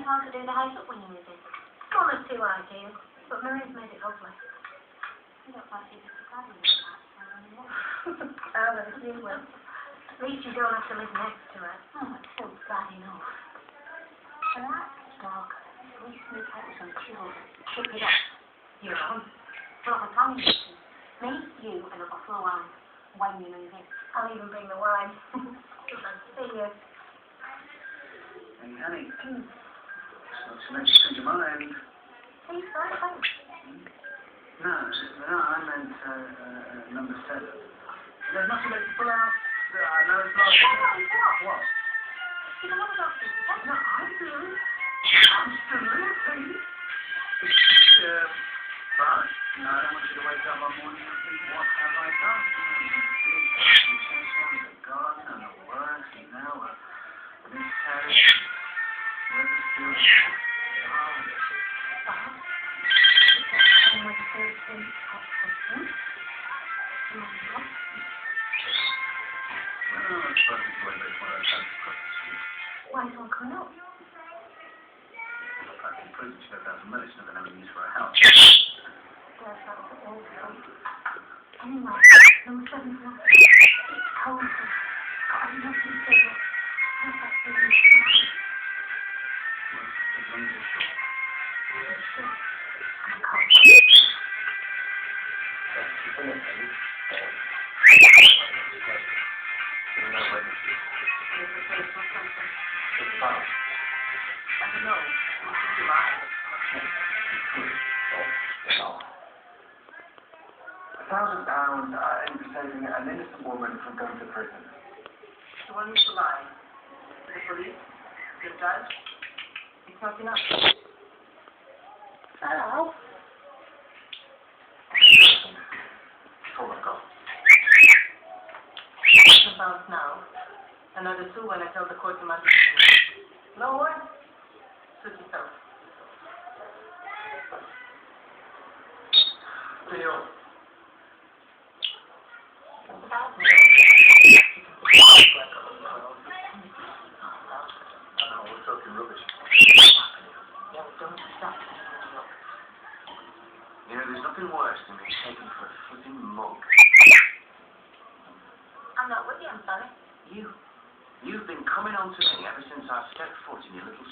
you want to do the house up when you move in? One or two ideas, but Marie's made it lovely. You don't fancy just a garden with that anymore. Oh, well, if you will. At least you don't have to live next to her. Oh, it's so bad enough. And that dog, we sneak out with some children. Pick it up. You're on. Well, I'm telling you, me, you, and a bottle of wine when you move in. I'll even bring the wine. See you. Hey, honey. So it's meant to change your mind. Please, sorry, thanks. No, I meant number 7. There's nothing to pull out. No, it's not. What? You don't want to go to the No, I do. Absolutely. But, no, I don't want you to wake up one morning and think, what have I done? You say something, the garden and the works, and now this terrace, weather's still well, I suppose it's the way they want to have the Why is one coming up? I can prove that you have 1,000 minutes, never have a use for a house. Yes, that was awful. Anyway, number 7's not. It's cold. Got enough to do it. How's that feeling? Well, as long as you're sure. It's sure. I'm cold. I don't know. £1,000 aimed at saving an innocent woman from going to prison. The one who's alive, the police, the judge, it's not enough. Hello? That's all I've got. £1,000 now. Another 2 when I tell the court to magistrate. No one? Suit yourself. Deal. We're talking rubbish. Yeah, don't stop. You know, there's nothing worse than being taken for a flipping mug. I'm not with you, I'm sorry. You've been coming on to me ever since I stepped foot in your little